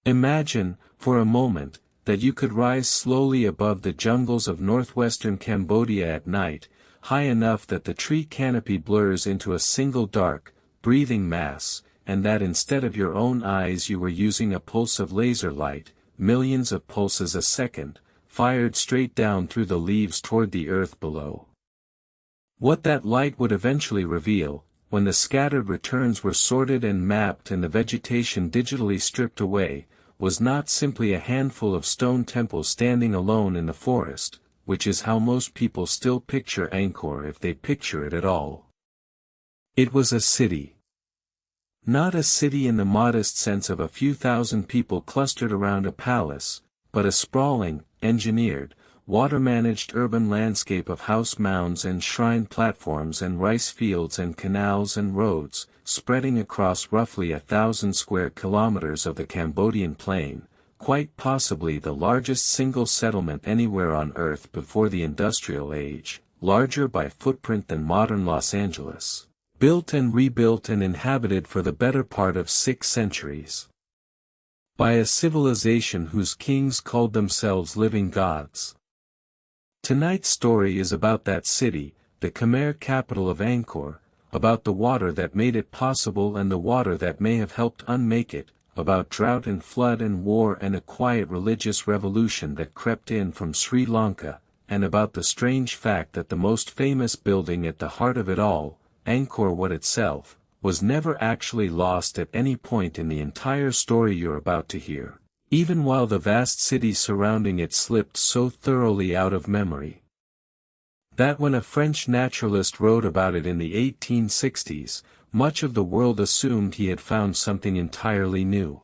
Imagine, for a moment, that you could rise slowly above the jungles of northwestern Cambodia at night, high enough that the tree canopy blurs into a single dark, breathing mass, and that instead of your own eyes you were using a pulse of laser light, millions of pulses a second, fired straight down through the leaves toward the earth below. What that light would eventually reveal, when the scattered returns were sorted and mapped and the vegetation digitally stripped away, was not simply a handful of stone temples standing alone in the forest, which is how most people still picture Angkor if they picture it at all. It was a city. Not a city in the modest sense of a few thousand people clustered around a palace, but a sprawling, engineered, water-managed urban landscape of house mounds and shrine platforms and rice fields and canals and roads, spreading across roughly 1,000 square kilometers of the Cambodian plain, quite possibly the largest single settlement anywhere on Earth before the Industrial Age, larger by footprint than modern Los Angeles, built and rebuilt and inhabited for the better part of 6 centuries. By a civilization whose kings called themselves living gods. Tonight's story is about that city, the Khmer capital of Angkor, about the water that made it possible and the water that may have helped unmake it, about drought and flood and war and a quiet religious revolution that crept in from Sri Lanka, and about the strange fact that the most famous building at the heart of it all, Angkor Wat itself, was never actually lost at any point in the entire story you're about to hear, even while the vast city surrounding it slipped so thoroughly out of memory that when a French naturalist wrote about it in the 1860s, much of the world assumed he had found something entirely new.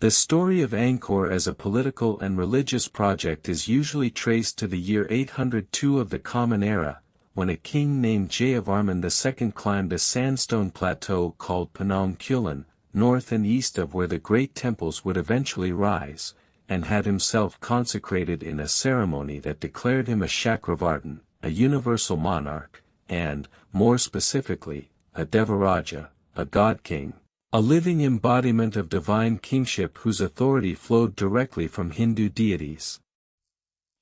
The story of Angkor as a political and religious project is usually traced to the year 802 of the Common Era, when a king named Jayavarman II climbed a sandstone plateau called Phnom Kulen, north and east of where the great temples would eventually rise, and had himself consecrated in a ceremony that declared him a Chakravartin, a universal monarch, and, more specifically, a Devaraja, a god-king, a living embodiment of divine kingship whose authority flowed directly from Hindu deities.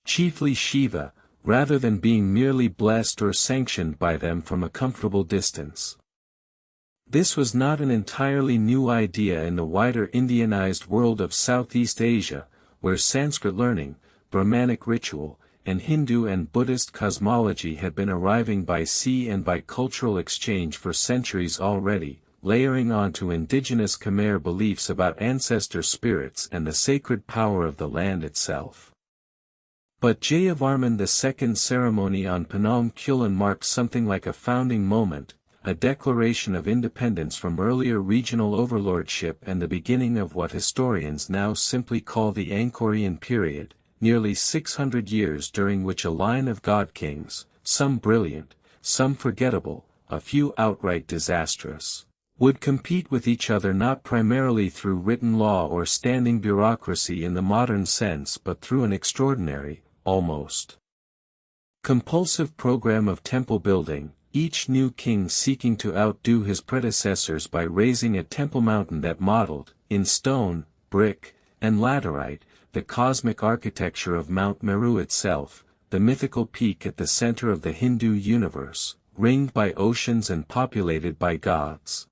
Chiefly Shiva, rather than being merely blessed or sanctioned by them from a comfortable distance. This was not an entirely new idea in the wider Indianized world of Southeast Asia, where Sanskrit learning, Brahmanic ritual, and Hindu and Buddhist cosmology had been arriving by sea and by cultural exchange for centuries already, layering onto indigenous Khmer beliefs about ancestor spirits and the sacred power of the land itself. But Jayavarman II's ceremony on Phnom Kulen marked something like a founding moment, a declaration of independence from earlier regional overlordship and the beginning of what historians now simply call the Angkorian period, nearly 600 years during which a line of god-kings, some brilliant, some forgettable, a few outright disastrous, would compete with each other not primarily through written law or standing bureaucracy in the modern sense but through an extraordinary, almost compulsive program of temple building, each new king seeking to outdo his predecessors by raising a temple mountain that modeled, in stone, brick, and laterite, the cosmic architecture of Mount Meru itself, the mythical peak at the center of the Hindu universe, ringed by oceans and populated by gods.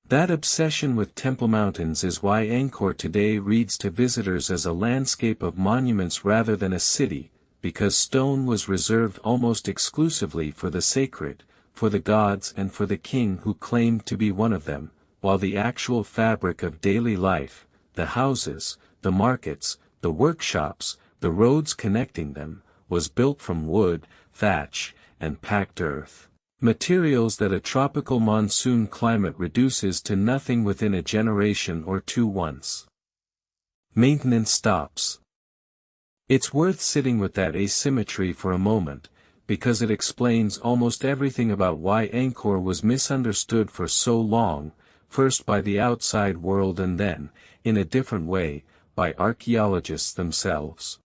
That obsession with temple mountains is why Angkor today reads to visitors as a landscape of monuments rather than a city, because stone was reserved almost exclusively for the sacred, for the gods and for the king who claimed to be one of them, while the actual fabric of daily life, the houses, the markets, the workshops, the roads connecting them, was built from wood, thatch, and packed earth. Materials that a tropical monsoon climate reduces to nothing within a generation or two once maintenance stops. It's worth sitting with that asymmetry for a moment, because it explains almost everything about why Angkor was misunderstood for so long, first by the outside world and then, in a different way, by archaeologists themselves.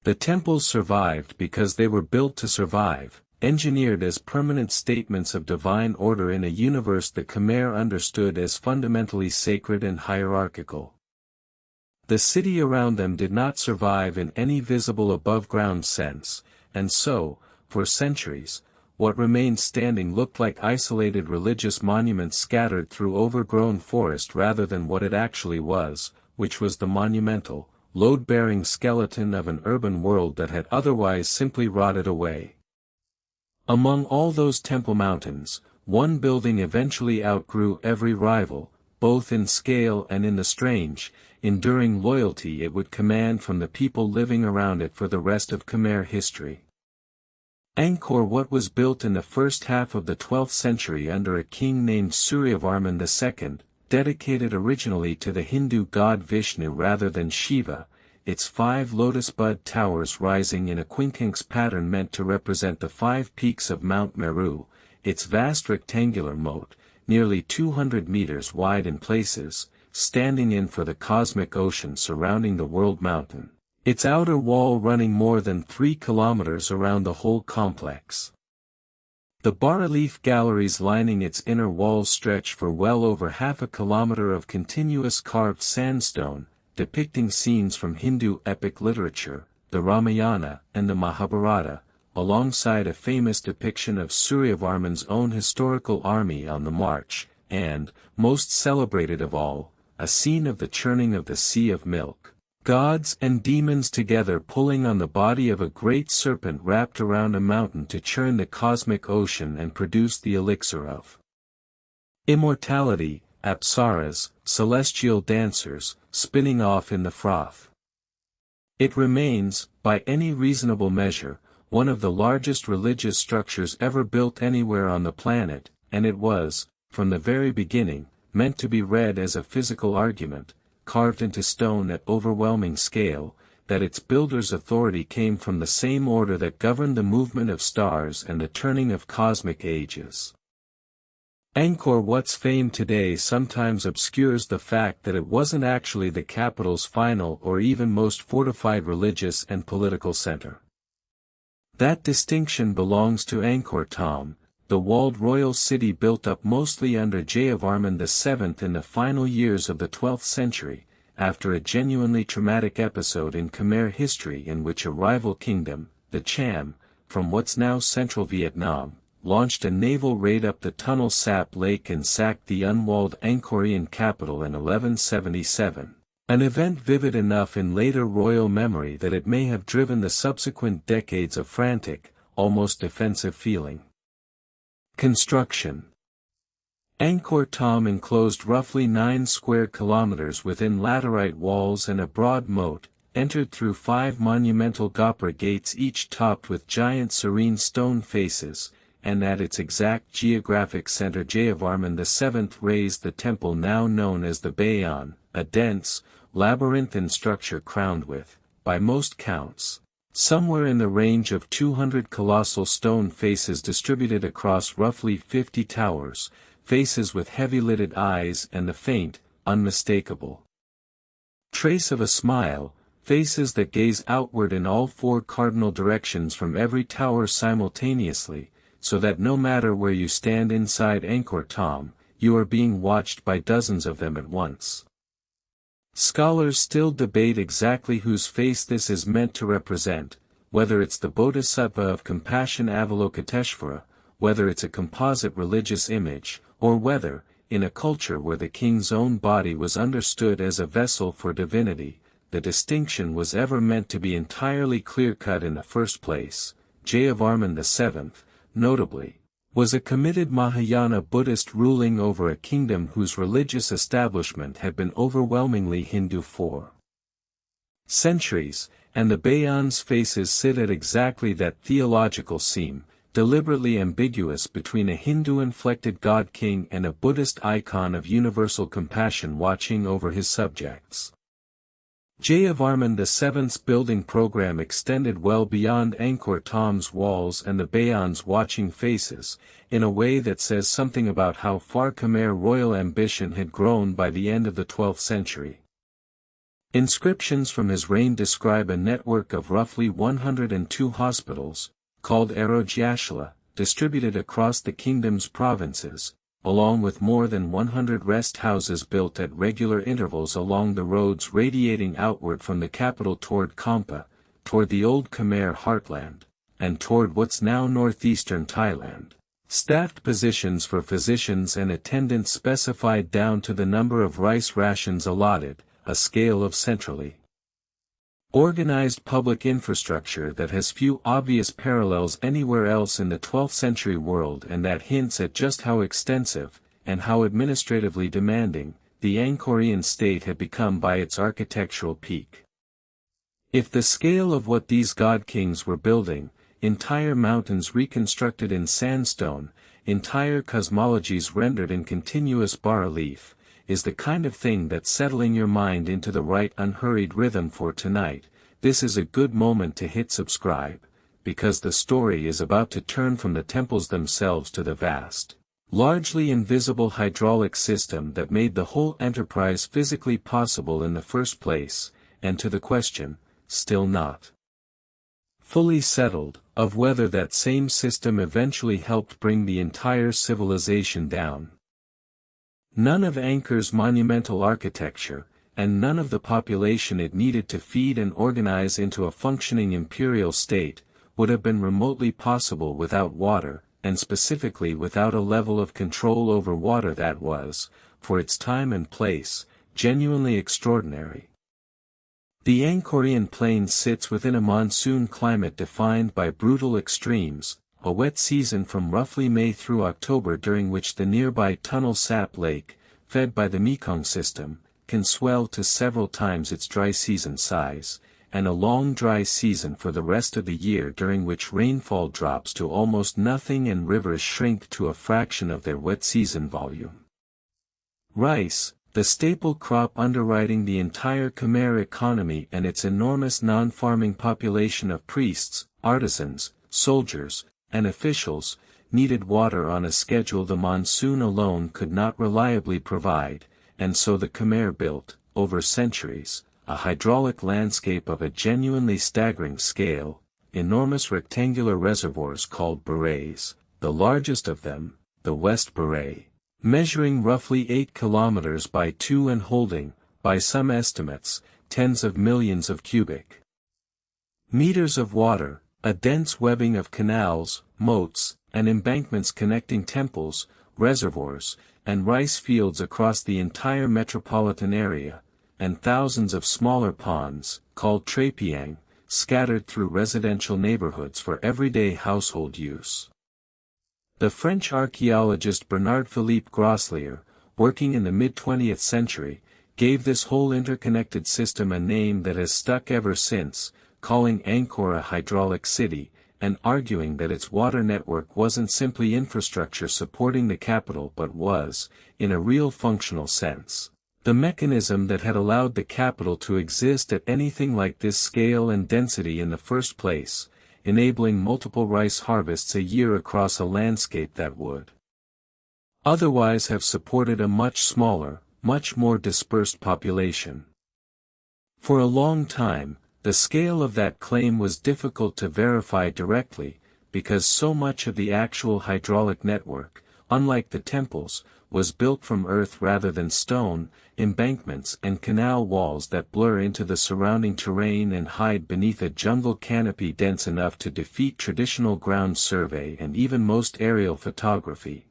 The temples survived because they were built to survive, engineered as permanent statements of divine order in a universe the Khmer understood as fundamentally sacred and hierarchical. The city around them did not survive in any visible above-ground sense, and so, for centuries, what remained standing looked like isolated religious monuments scattered through overgrown forest rather than what it actually was, which was the monumental, load-bearing skeleton of an urban world that had otherwise simply rotted away. Among all those temple mountains, one building eventually outgrew every rival, both in scale and in the strange, enduring loyalty it would command from the people living around it for the rest of Khmer history. Angkor Wat was built in the first half of the 12th century under a king named Suryavarman II, dedicated originally to the Hindu god Vishnu rather than Shiva, its 5 lotus bud towers rising in a quincunx pattern meant to represent the 5 peaks of Mount Meru, its vast rectangular moat, nearly 200 meters wide in places, standing in for the cosmic ocean surrounding the world mountain, its outer wall running more than 3 kilometers around the whole complex. The bas-relief galleries lining its inner walls stretch for well over half a kilometer of continuous carved sandstone, depicting scenes from Hindu epic literature, the Ramayana and the Mahabharata, alongside a famous depiction of Suryavarman's own historical army on the march, and, most celebrated of all, a scene of the churning of the Sea of Milk, gods and demons together pulling on the body of a great serpent wrapped around a mountain to churn the cosmic ocean and produce the elixir of immortality, apsaras, celestial dancers, spinning off in the froth. It remains, by any reasonable measure, one of the largest religious structures ever built anywhere on the planet, and it was, from the very beginning, meant to be read as a physical argument, carved into stone at overwhelming scale, that its builder's authority came from the same order that governed the movement of stars and the turning of cosmic ages. Angkor Wat's fame today sometimes obscures the fact that it wasn't actually the capital's final or even most fortified religious and political center. That distinction belongs to Angkor Thom, the walled royal city built up mostly under Jayavarman VII in the final years of the 12th century, after a genuinely traumatic episode in Khmer history in which a rival kingdom, the Cham, from what's now central Vietnam, launched a naval raid up the Tunnel Sap Lake and sacked the unwalled Angkorian capital in 1177. An event vivid enough in later royal memory that it may have driven the subsequent decades of frantic, almost defensive feeling. Construction. Angkor Thom enclosed roughly 9 square kilometers within laterite walls and a broad moat, entered through 5 monumental gopher gates each topped with giant serene stone faces, and at its exact geographic center Jayavarman VII raised the temple now known as the Bayon, a dense, labyrinthine structure crowned with, by most counts, somewhere in the range of 200 colossal stone faces distributed across roughly 50 towers, faces with heavy-lidded eyes and the faint, unmistakable trace of a smile, faces that gaze outward in all 4 cardinal directions from every tower simultaneously, so that no matter where you stand inside Angkor Thom, you are being watched by dozens of them at once. Scholars still debate exactly whose face this is meant to represent, whether it's the Bodhisattva of compassion Avalokiteshvara, whether it's a composite religious image, or whether, in a culture where the king's own body was understood as a vessel for divinity, the distinction was ever meant to be entirely clear-cut in the first place. Jayavarman VII, notably, was a committed Mahayana Buddhist ruling over a kingdom whose religious establishment had been overwhelmingly Hindu for centuries, and the Bayon's faces sit at exactly that theological seam, deliberately ambiguous between a Hindu-inflected god-king and a Buddhist icon of universal compassion watching over his subjects. Jayavarman VII's building program extended well beyond Angkor Thom's walls and the Bayon's watching faces, in a way that says something about how far Khmer royal ambition had grown by the end of the 12th century. Inscriptions from his reign describe a network of roughly 102 hospitals, called Arogyashla, distributed across the kingdom's provinces, along with more than 100 rest houses built at regular intervals along the roads radiating outward from the capital toward Kampa, toward the old Khmer heartland, and toward what's now northeastern Thailand. Staffed positions for physicians and attendants specified down to the number of rice rations allotted, a scale of centrally organized public infrastructure that has few obvious parallels anywhere else in the 12th century world, and that hints at just how extensive, and how administratively demanding, the Angkorian state had become by its architectural peak. If the scale of what these god-kings were building, entire mountains reconstructed in sandstone, entire cosmologies rendered in continuous bas-relief, is the kind of thing that's settling your mind into the right unhurried rhythm for tonight, this is a good moment to hit subscribe, because the story is about to turn from the temples themselves to the vast, largely invisible hydraulic system that made the whole enterprise physically possible in the first place, and to the question, still not fully settled, of whether that same system eventually helped bring the entire civilization down. None of Angkor's monumental architecture, and none of the population it needed to feed and organize into a functioning imperial state, would have been remotely possible without water, and specifically without a level of control over water that was, for its time and place, genuinely extraordinary. The Angkorian plain sits within a monsoon climate defined by brutal extremes, a wet season from roughly May through October during which the nearby Tunnel Sap Lake, fed by the Mekong system, can swell to several times its dry season size, and a long dry season for the rest of the year during which rainfall drops to almost nothing and rivers shrink to a fraction of their wet season volume. Rice, the staple crop underwriting the entire Khmer economy and its enormous non-farming population of priests, artisans, soldiers, and officials, needed water on a schedule the monsoon alone could not reliably provide, and so the Khmer built, over centuries, a hydraulic landscape of a genuinely staggering scale, enormous rectangular reservoirs called barays, the largest of them, the West Baray, measuring roughly 8 kilometers by 2 and holding, by some estimates, tens of millions of cubic meters of water, a dense webbing of canals, moats, and embankments connecting temples, reservoirs, and rice fields across the entire metropolitan area, and thousands of smaller ponds, called trapiang, scattered through residential neighborhoods for everyday household use. The French archaeologist Bernard-Philippe Grosselier, working in the mid-20th century, gave this whole interconnected system a name that has stuck ever since, calling Angkor a hydraulic city, and arguing that its water network wasn't simply infrastructure supporting the capital but was, in a real functional sense, the mechanism that had allowed the capital to exist at anything like this scale and density in the first place, enabling multiple rice harvests a year across a landscape that would otherwise have supported a much smaller, much more dispersed population. For a long time, the scale of that claim was difficult to verify directly, because so much of the actual hydraulic network, unlike the temples, was built from earth rather than stone, embankments and canal walls that blur into the surrounding terrain and hide beneath a jungle canopy dense enough to defeat traditional ground survey and even most aerial photography.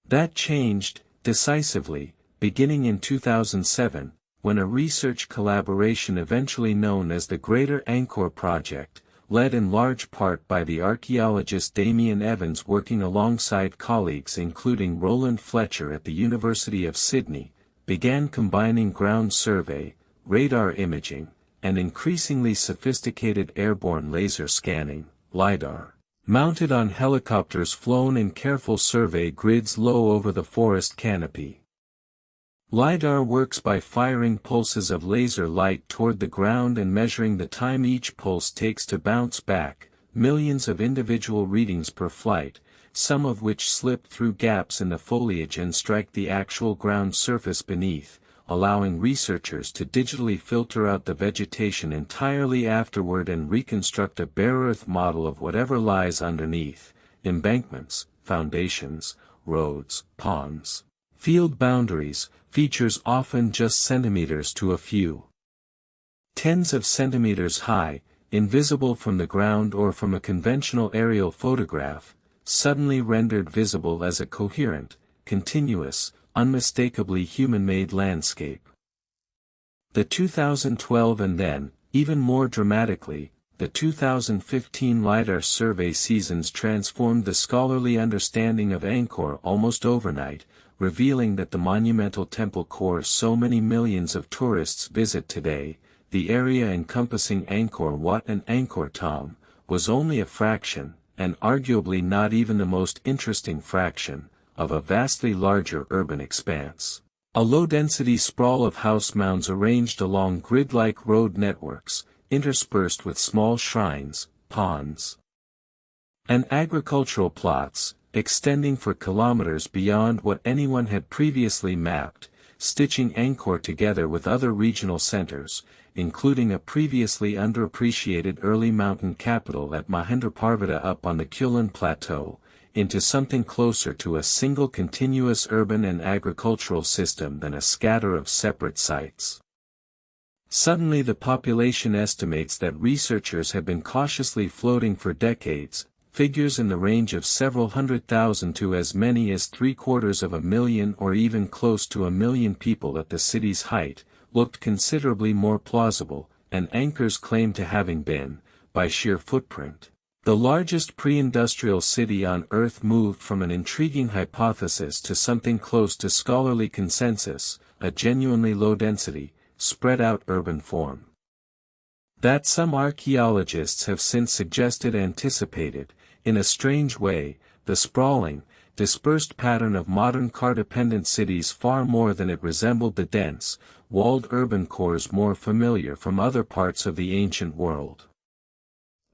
That changed, decisively, beginning in 2007, when a research collaboration eventually known as the Greater Angkor Project, led in large part by the archaeologist Damien Evans working alongside colleagues including Roland Fletcher at the University of Sydney, began combining ground survey, radar imaging, and increasingly sophisticated airborne laser scanning, lidar, mounted on helicopters flown in careful survey grids low over the forest canopy. LiDAR works by firing pulses of laser light toward the ground and measuring the time each pulse takes to bounce back, millions of individual readings per flight, some of which slip through gaps in the foliage and strike the actual ground surface beneath, allowing researchers to digitally filter out the vegetation entirely afterward and reconstruct a bare earth model of whatever lies underneath, embankments, foundations, roads, ponds, field boundaries, features often just centimeters to a few tens of centimeters high, invisible from the ground or from a conventional aerial photograph, suddenly rendered visible as a coherent, continuous, unmistakably human-made landscape. The 2012 and then, even more dramatically, the 2015 lidar survey seasons transformed the scholarly understanding of Angkor almost overnight, revealing that the monumental temple core so many millions of tourists visit today, the area encompassing Angkor Wat and Angkor Thom, was only a fraction, and arguably not even the most interesting fraction, of a vastly larger urban expanse. A low-density sprawl of house mounds arranged along grid-like road networks, interspersed with small shrines, ponds, and agricultural plots, extending for kilometers beyond what anyone had previously mapped, stitching Angkor together with other regional centers, including a previously underappreciated early mountain capital at Mahendraparvata up on the Kulin Plateau, into something closer to a single continuous urban and agricultural system than a scatter of separate sites. Suddenly the population estimates that researchers have been cautiously floating for decades, figures in the range of several 100,000 to as many as 750,000 or even close to 1 million people at the city's height, looked considerably more plausible, and Angkor's claim to having been, by sheer footprint, the largest pre-industrial city on Earth moved from an intriguing hypothesis to something close to scholarly consensus, a genuinely low-density, spread-out urban form. That some archaeologists have since suggested anticipated, in a strange way, the sprawling, dispersed pattern of modern car-dependent cities far more than it resembled the dense, walled urban cores more familiar from other parts of the ancient world.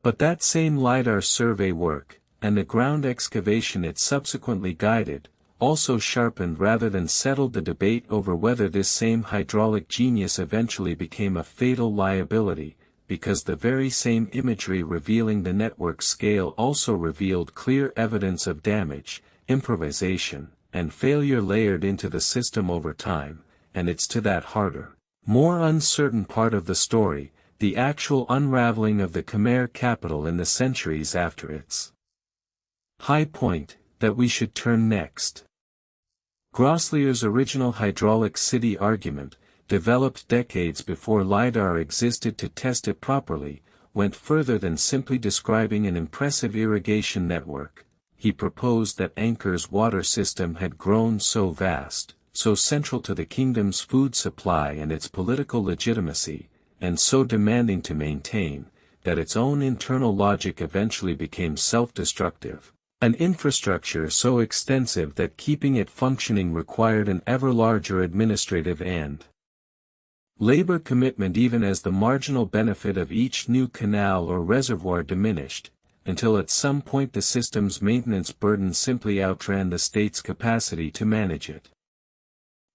But that same lidar survey work, and the ground excavation it subsequently guided, also sharpened rather than settled the debate over whether this same hydraulic genius eventually became a fatal liability, because the very same imagery revealing the network scale also revealed clear evidence of damage, improvisation, and failure layered into the system over time, and it's to that harder, more uncertain part of the story, the actual unraveling of the Khmer capital in the centuries after its high point, that we should turn next. Groslier's original hydraulic city argument, developed decades before lidar existed to test it properly, went further than simply describing an impressive irrigation network. He proposed that Angkor's water system had grown so vast, so central to the kingdom's food supply and its political legitimacy, and so demanding to maintain, that its own internal logic eventually became self-destructive. An infrastructure so extensive that keeping it functioning required an ever larger administrative and labor commitment, even as the marginal benefit of each new canal or reservoir diminished, until at some point the system's maintenance burden simply outran the state's capacity to manage it.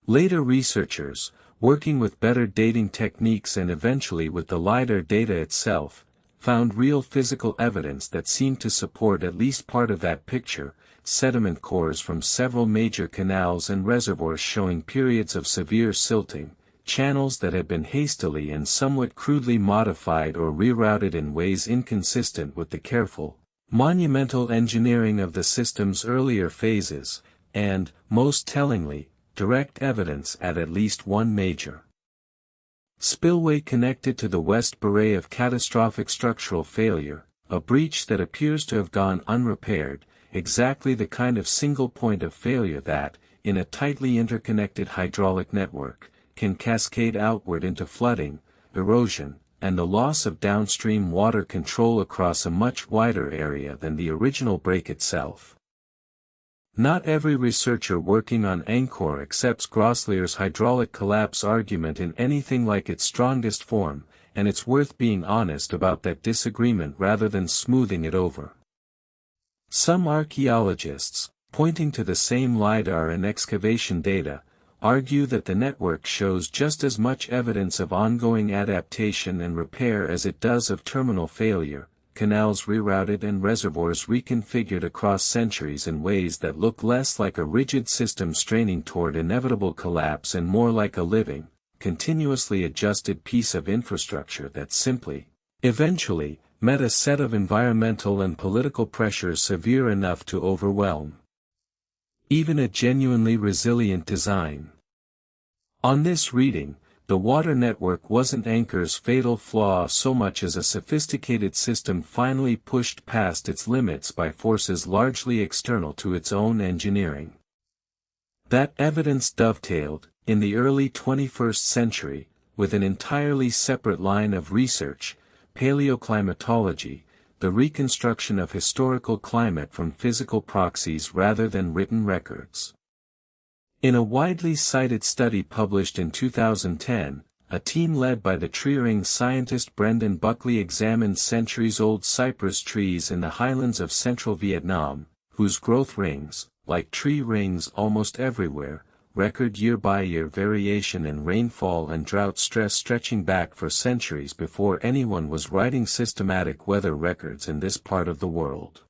Later researchers, working with better dating techniques and eventually with the lidar data itself, found real physical evidence that seemed to support at least part of that picture, sediment cores from several major canals and reservoirs showing periods of severe silting, channels that had been hastily and somewhat crudely modified or rerouted in ways inconsistent with the careful, monumental engineering of the system's earlier phases, and, most tellingly, direct evidence at least one major spillway connected to the West Baray of catastrophic structural failure, a breach that appears to have gone unrepaired, exactly the kind of single point of failure that, in a tightly interconnected hydraulic network, can cascade outward into flooding, erosion, and the loss of downstream water control across a much wider area than the original break itself. Not every researcher working on Angkor accepts Groslier's hydraulic collapse argument in anything like its strongest form, and it's worth being honest about that disagreement rather than smoothing it over. Some archaeologists, pointing to the same lidar and excavation data, argue that the network shows just as much evidence of ongoing adaptation and repair as it does of terminal failure, canals rerouted and reservoirs reconfigured across centuries in ways that look less like a rigid system straining toward inevitable collapse and more like a living, continuously adjusted piece of infrastructure that simply, eventually, met a set of environmental and political pressures severe enough to overwhelm even a genuinely resilient design. On this reading, the water network wasn't Angkor's fatal flaw so much as a sophisticated system finally pushed past its limits by forces largely external to its own engineering. That evidence dovetailed, in the early 21st century, with an entirely separate line of research, paleoclimatology, the reconstruction of historical climate from physical proxies rather than written records. In a widely cited study published in 2010, a team led by the tree-ring scientist Brendan Buckley examined centuries-old cypress trees in the highlands of central Vietnam, whose growth rings, like tree rings almost everywhere, record year-by-year variation in rainfall and drought stress stretching back for centuries before anyone was writing systematic weather records in this part of the world.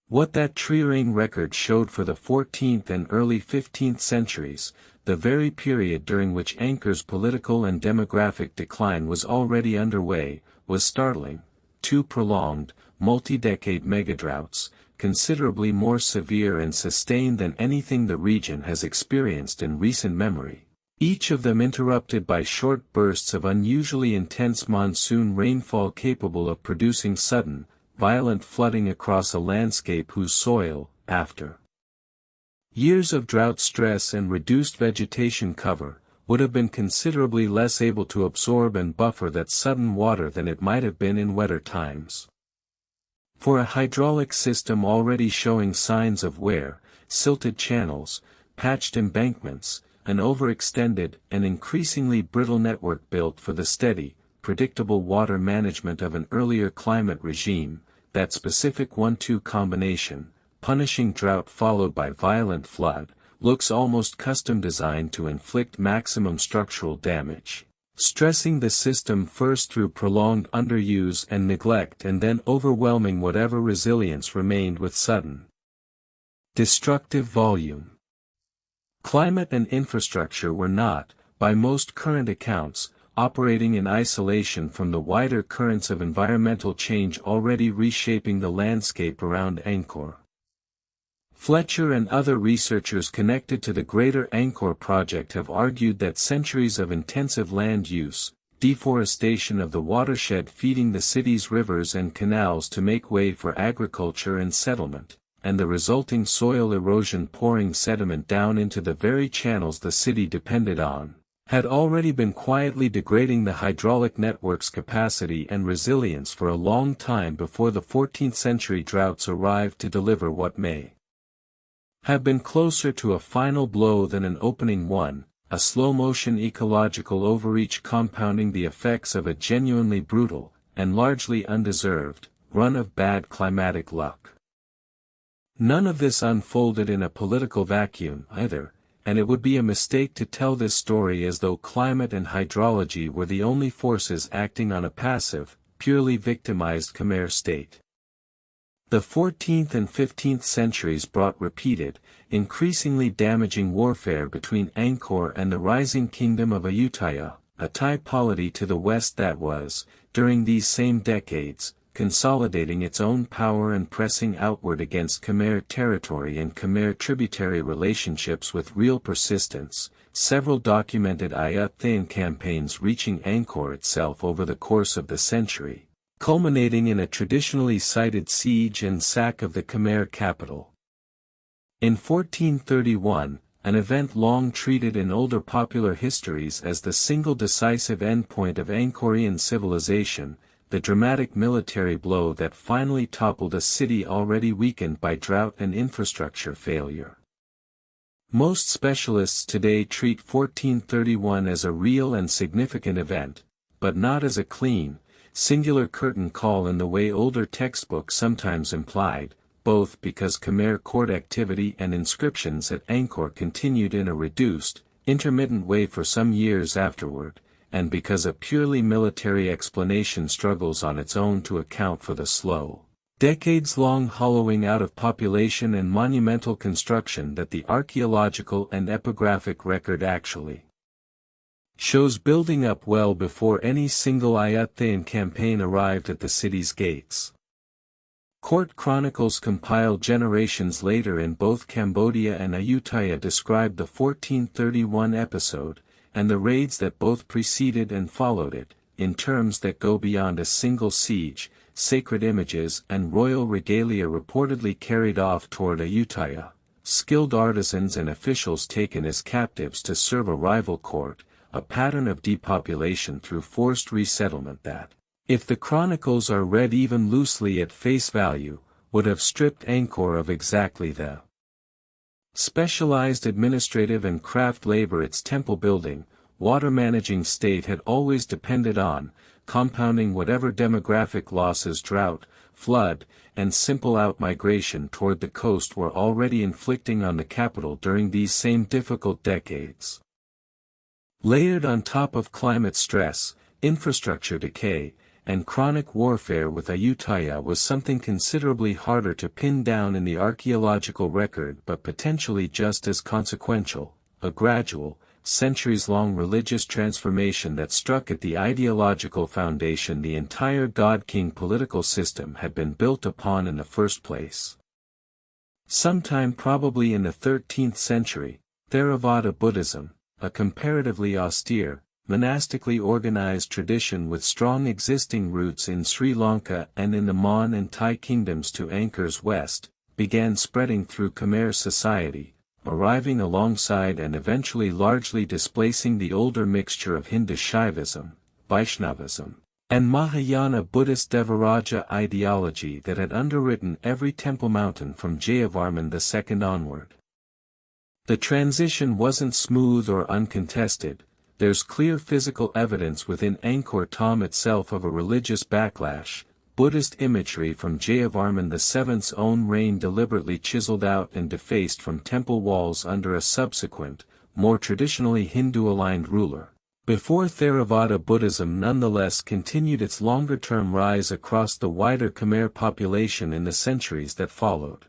What that tree ring record showed for the 14th and early 15th centuries, the very period during which Angkor's political and demographic decline was already underway, was startling. Two prolonged, multi-decade megadroughts, considerably more severe and sustained than anything the region has experienced in recent memory, each of them interrupted by short bursts of unusually intense monsoon rainfall capable of producing sudden, violent flooding across a landscape whose soil, after years of drought stress and reduced vegetation cover, would have been considerably less able to absorb and buffer that sudden water than it might have been in wetter times. For a hydraulic system already showing signs of wear, silted channels, patched embankments, an overextended and increasingly brittle network built for the steady, predictable water management of an earlier climate regime, that specific 1-2 combination, punishing drought followed by violent flood, looks almost custom designed to inflict maximum structural damage, stressing the system first through prolonged underuse and neglect and then overwhelming whatever resilience remained with sudden, destructive volume. Climate and infrastructure were not, by most current accounts, operating in isolation from the wider currents of environmental change already reshaping the landscape around Angkor. Fletcher and other researchers connected to the Greater Angkor project have argued that centuries of intensive land use, deforestation of the watershed feeding the city's rivers and canals to make way for agriculture and settlement, and the resulting soil erosion pouring sediment down into the very channels the city depended on, had already been quietly degrading the hydraulic network's capacity and resilience for a long time before the 14th century droughts arrived to deliver what may have been closer to a final blow than an opening one, a slow-motion ecological overreach compounding the effects of a genuinely brutal, and largely undeserved, run of bad climatic luck. None of this unfolded in a political vacuum either, and it would be a mistake to tell this story as though climate and hydrology were the only forces acting on a passive, purely victimized Khmer state. The 14th and 15th centuries brought repeated, increasingly damaging warfare between Angkor and the rising kingdom of Ayutthaya, a Thai polity to the west that was, during these same decades, consolidating its own power and pressing outward against Khmer territory and Khmer tributary relationships with real persistence, several documented Ayutthayan campaigns reaching Angkor itself over the course of the century, culminating in a traditionally cited siege and sack of the Khmer capital. In 1431, an event long treated in older popular histories as the single decisive endpoint of Angkorian civilization, the dramatic military blow that finally toppled a city already weakened by drought and infrastructure failure. Most specialists today treat 1431 as a real and significant event, but not as a clean, singular curtain call in the way older textbooks sometimes implied, both because Khmer court activity and inscriptions at Angkor continued in a reduced, intermittent way for some years afterward, and because a purely military explanation struggles on its own to account for the slow, decades-long hollowing out of population and monumental construction that the archaeological and epigraphic record actually shows building up well before any single Ayutthayan campaign arrived at the city's gates. Court chronicles compiled generations later in both Cambodia and Ayutthaya describe the 1431 episode, and the raids that both preceded and followed it, in terms that go beyond a single siege, sacred images and royal regalia reportedly carried off toward Ayutthaya, skilled artisans and officials taken as captives to serve a rival court, a pattern of depopulation through forced resettlement that, if the chronicles are read even loosely at face value, would have stripped Angkor of exactly the specialized administrative and craft labor its temple building, water managing state had always depended on, compounding whatever demographic losses drought, flood, and simple outmigration toward the coast were already inflicting on the capital during these same difficult decades. Layered on top of climate stress, infrastructure decay, and chronic warfare with Ayutthaya was something considerably harder to pin down in the archaeological record but potentially just as consequential, a gradual, centuries-long religious transformation that struck at the ideological foundation the entire God-King political system had been built upon in the first place. Sometime probably in the 13th century, Theravada Buddhism, a comparatively austere, monastically organized tradition with strong existing roots in Sri Lanka and in the Mon and Thai kingdoms to Angkor's west, began spreading through Khmer society, arriving alongside and eventually largely displacing the older mixture of Hindu Shaivism, Vaishnavism, and Mahayana Buddhist Devaraja ideology that had underwritten every temple mountain from Jayavarman II onward. The transition wasn't smooth or uncontested. There's clear physical evidence within Angkor Thom itself of a religious backlash, Buddhist imagery from Jayavarman VII's own reign deliberately chiseled out and defaced from temple walls under a subsequent, more traditionally Hindu-aligned ruler, before Theravada Buddhism nonetheless continued its longer-term rise across the wider Khmer population in the centuries that followed.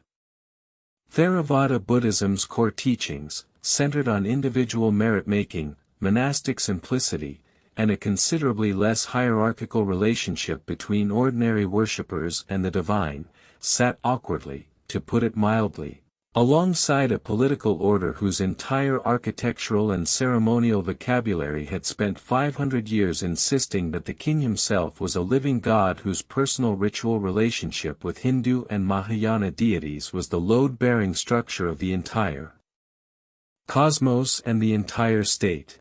Theravada Buddhism's core teachings, centered on individual merit-making, monastic simplicity, and a considerably less hierarchical relationship between ordinary worshippers and the divine, sat awkwardly, to put it mildly, alongside a political order whose entire architectural and ceremonial vocabulary had spent 500 years insisting that the king himself was a living god whose personal ritual relationship with Hindu and Mahayana deities was the load-bearing structure of the entire cosmos and the entire state.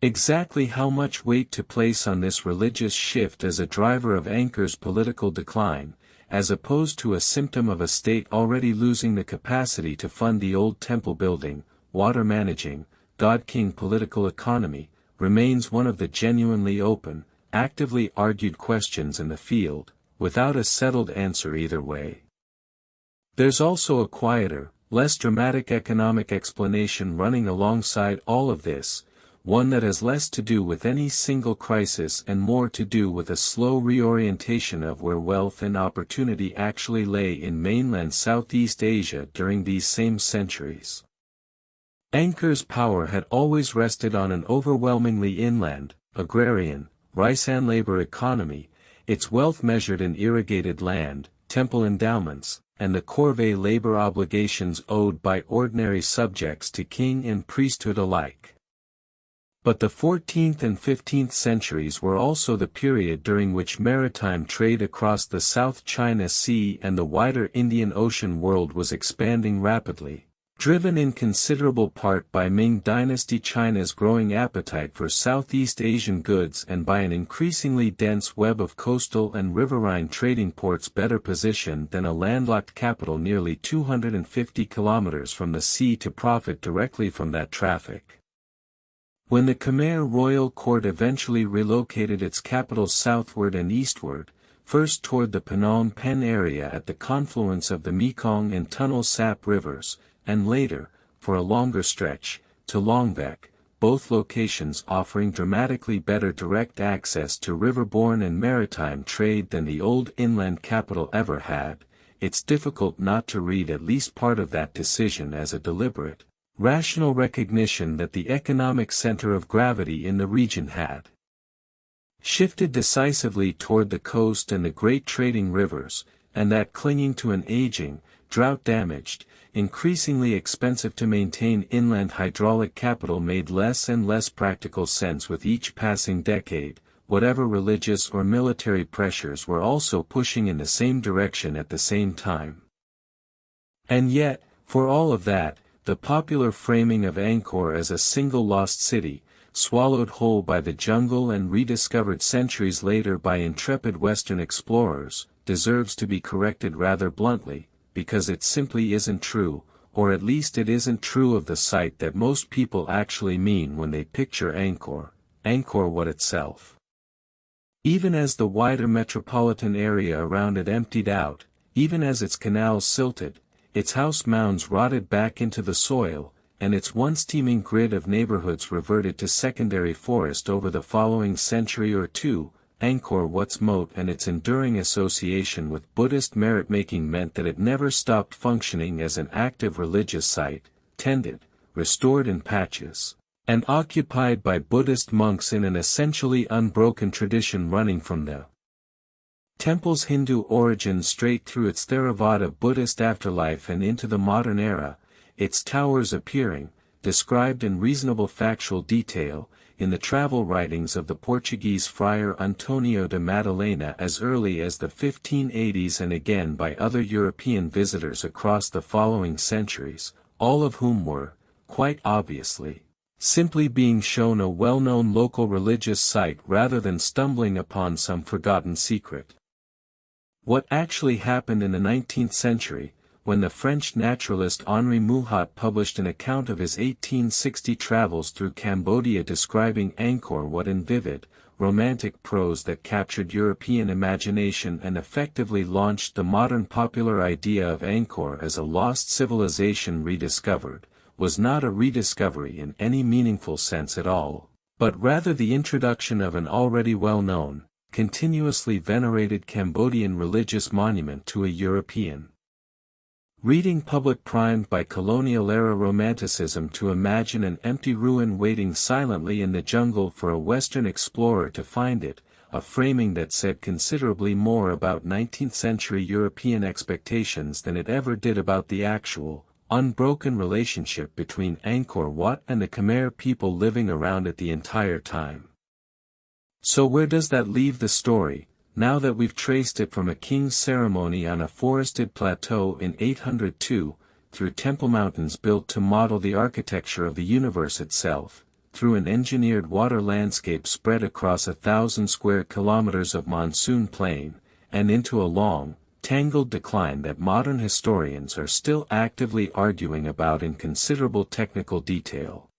Exactly how much weight to place on this religious shift as a driver of Angkor's political decline, as opposed to a symptom of a state already losing the capacity to fund the old temple building, water managing, God-King political economy, remains one of the genuinely open, actively argued questions in the field, without a settled answer either way. There's also a quieter, less dramatic economic explanation running alongside all of this, one that has less to do with any single crisis and more to do with a slow reorientation of where wealth and opportunity actually lay in mainland Southeast Asia during these same centuries. Angkor's power had always rested on an overwhelmingly inland, agrarian, rice-and labor economy, its wealth measured in irrigated land, temple endowments, and the corvée labor obligations owed by ordinary subjects to king and priesthood alike. But the 14th and 15th centuries were also the period during which maritime trade across the South China Sea and the wider Indian Ocean world was expanding rapidly, driven in considerable part by Ming Dynasty China's growing appetite for Southeast Asian goods and by an increasingly dense web of coastal and riverine trading ports better positioned than a landlocked capital nearly 250 kilometers from the sea to profit directly from that traffic. When the Khmer royal court eventually relocated its capital southward and eastward, first toward the Phnom Penh area at the confluence of the Mekong and Tunnel Sap rivers, and later, for a longer stretch, to Longvek, both locations offering dramatically better direct access to riverborne and maritime trade than the old inland capital ever had, it's difficult not to read at least part of that decision as a deliberate, rational recognition that the economic center of gravity in the region had shifted decisively toward the coast and the great trading rivers, and that clinging to an aging, drought-damaged, increasingly expensive to maintain inland hydraulic capital made less and less practical sense with each passing decade, whatever religious or military pressures were also pushing in the same direction at the same time. And yet, for all of that, the popular framing of Angkor as a single lost city, swallowed whole by the jungle and rediscovered centuries later by intrepid Western explorers, deserves to be corrected rather bluntly, because it simply isn't true, or at least it isn't true of the site that most people actually mean when they picture Angkor Wat itself. Even as the wider metropolitan area around it emptied out, even as its canals silted, its house mounds rotted back into the soil, and its once teeming grid of neighborhoods reverted to secondary forest over the following century or two, Angkor Wat's moat and its enduring association with Buddhist merit-making meant that it never stopped functioning as an active religious site, tended, restored in patches, and occupied by Buddhist monks in an essentially unbroken tradition running from the temple's Hindu origins straight through its Theravada Buddhist afterlife and into the modern era, its towers appearing, described in reasonable factual detail, in the travel writings of the Portuguese friar Antonio de Madalena as early as the 1580s and again by other European visitors across the following centuries, all of whom were, quite obviously, simply being shown a well-known local religious site rather than stumbling upon some forgotten secret. What actually happened in the 19th century, when the French naturalist Henri Mouhot published an account of his 1860 travels through Cambodia describing Angkor Wat in vivid, romantic prose that captured European imagination and effectively launched the modern popular idea of Angkor as a lost civilization rediscovered, was not a rediscovery in any meaningful sense at all, but rather the introduction of an already well-known, continuously venerated Cambodian religious monument to a European reading public primed by colonial-era romanticism to imagine an empty ruin waiting silently in the jungle for a Western explorer to find it, a framing that said considerably more about 19th-century European expectations than it ever did about the actual, unbroken relationship between Angkor Wat and the Khmer people living around it the entire time. So where does that leave the story, now that we've traced it from a king's ceremony on a forested plateau in 802, through temple mountains built to model the architecture of the universe itself, through an engineered water landscape spread across 1,000 square kilometers of monsoon plain, and into a long, tangled decline that modern historians are still actively arguing about in considerable technical detail?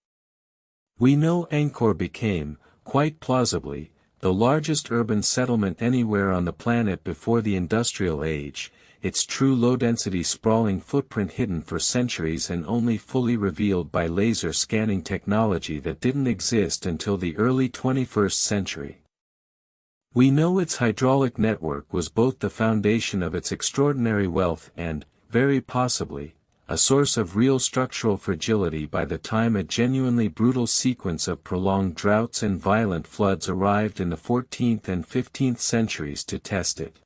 We know Angkor became, quite plausibly, the largest urban settlement anywhere on the planet before the Industrial Age, its true low-density sprawling footprint hidden for centuries and only fully revealed by laser scanning technology that didn't exist until the early 21st century. We know its hydraulic network was both the foundation of its extraordinary wealth and, very possibly, a source of real structural fragility by the time a genuinely brutal sequence of prolonged droughts and violent floods arrived in the 14th and 15th centuries to test it.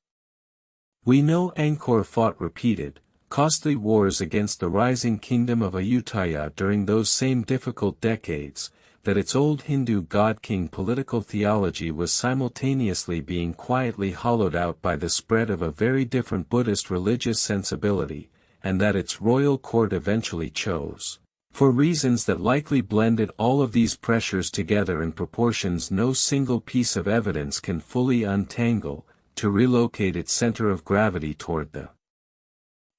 We know Angkor fought repeated, costly wars against the rising kingdom of Ayutthaya during those same difficult decades, that its old Hindu god-king political theology was simultaneously being quietly hollowed out by the spread of a very different Buddhist religious sensibility, and that its royal court eventually chose, for reasons that likely blended all of these pressures together in proportions no single piece of evidence can fully untangle, to relocate its center of gravity toward the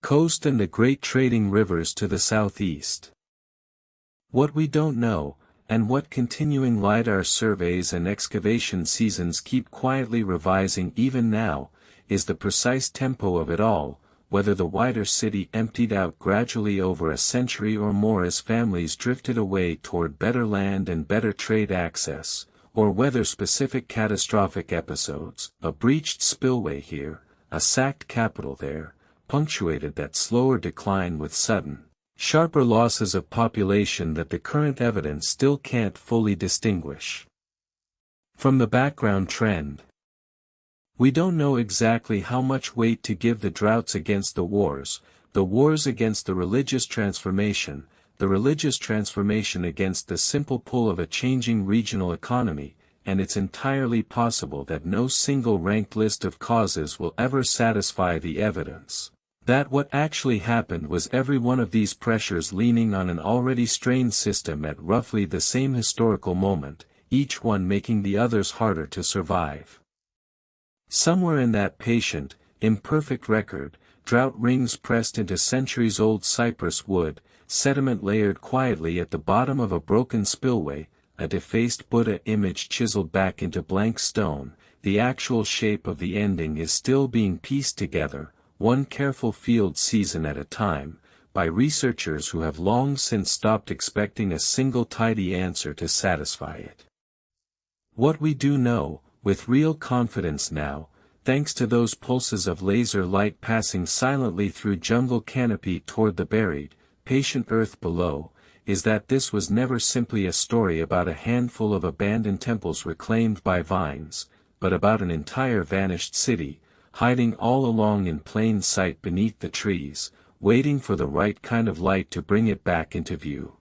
coast and the great trading rivers to the southeast. What we don't know, and what continuing lidar surveys and excavation seasons keep quietly revising even now, is the precise tempo of it all, whether the wider city emptied out gradually over a century or more as families drifted away toward better land and better trade access, or whether specific catastrophic episodes, a breached spillway here, a sacked capital there, punctuated that slower decline with sudden, sharper losses of population that the current evidence still can't fully distinguish from the background trend. We don't know exactly how much weight to give the droughts against the wars against the religious transformation against the simple pull of a changing regional economy, and it's entirely possible that no single ranked list of causes will ever satisfy the evidence that what actually happened was every one of these pressures leaning on an already strained system at roughly the same historical moment, each one making the others harder to survive. Somewhere in that patient, imperfect record, drought rings pressed into centuries-old cypress wood, sediment layered quietly at the bottom of a broken spillway, a defaced Buddha image chiseled back into blank stone, the actual shape of the ending is still being pieced together, one careful field season at a time, by researchers who have long since stopped expecting a single tidy answer to satisfy it. What we do know, with real confidence now, thanks to those pulses of laser light passing silently through jungle canopy toward the buried, patient earth below, is that this was never simply a story about a handful of abandoned temples reclaimed by vines, but about an entire vanished city, hiding all along in plain sight beneath the trees, waiting for the right kind of light to bring it back into view.